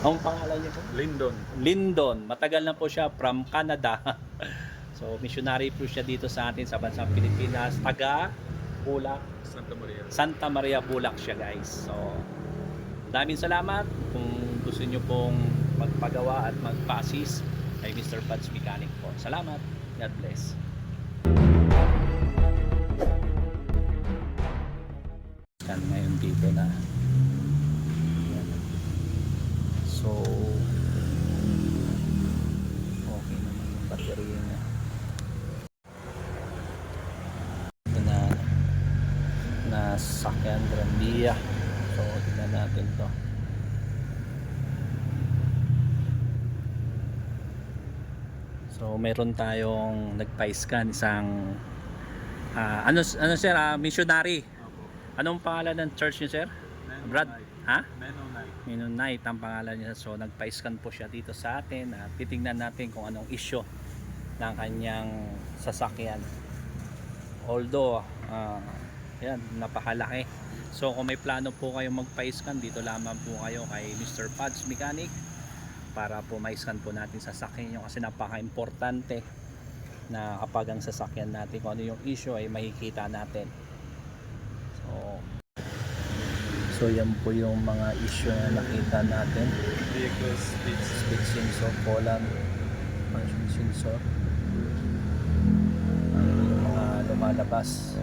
Ang pangalan niyo po? Lindon. Lindon. Matagal na po siya from Canada. So, missionary po siya dito sa atin sa bansang Pilipinas. Taga Bulak, Santa Maria. Santa Maria, Bulak siya, guys. So, daming salamat kung gusto niyo pong magpagawa at magpa-assist kay Mr. Pads Mechanic po. Salamat. God bless. Kan ngayon dito na. Yan. So, okay naman yung baterya niya. Ito na sakyan Grandia. So, tingnan natin to. So, meron tayong nagpa-scan isang ano sir, missionary. Opo. Anong pangalan ng church niyo, sir? Brad? Ha? Mennonite. Mennonite ang pangalan niya. So, nagpa-scan po siya dito sa atin at titingnan natin kung anong issue ng kanyang sasakyan. Although, yan, napakalaki. So, kung may plano po kayong magpa-scan, dito lamang po kayo kay Mr. Pads Mechanic para po ma-scan po natin sasakyan nyo kasi napaka-importante na kapag ang sasakyan natin kung ano yung issue ay makikita natin. So yan po yung mga issue na nakita natin. Vehicle Speed sensor, column, function sensor, yung mga lumalabas,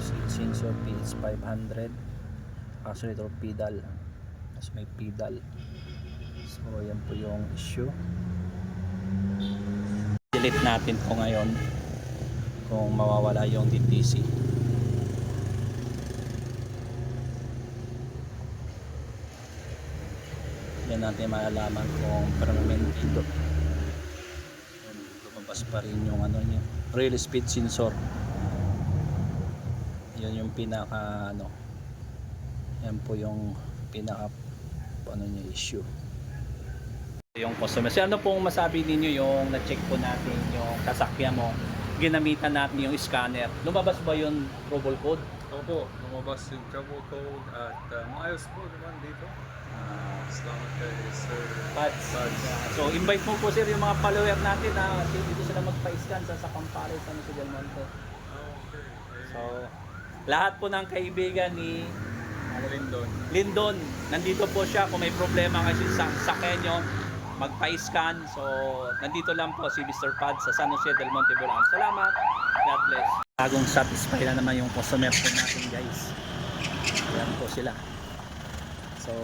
speed sensor, PH 500, accelerator pedal, tapos may pedal. So yan po yung issue. Delete natin po ngayon kung mawawala yung DTC. Yan natin malalaman kung permanent dito. Lumabas pa rin yung ano niya, real speed sensor. Yan yung pinaka ano. Yan po yung pinaka ano niya issue. Yung customer. So, ano pong masabi ninyo yung na-check po natin yung sasakyan mo, ginamitan natin yung scanner. Lumabas ba yung trouble code? Opo, lumabas yung trouble code at maayos po naman dito. Salamat kay Sir Pads. Pads. So, invite mo po sir yung mga follower natin na dito sila magpa-scan sa Campales, sa Del Monte. Okay. So, lahat po ng kaibigan ni Lindon. Lindon, nandito po siya kung may problema kasi sa sakyan nyo, magpa-scan. So, nandito lang po si Mr. Pads sa San Jose del Monte, Bulacan. Salamat. God bless. Bagong satisfy na naman yung customer po natin, guys. Ayan po sila. So,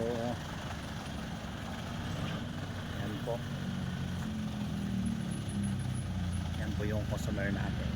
yan po. Yan po yung customer natin.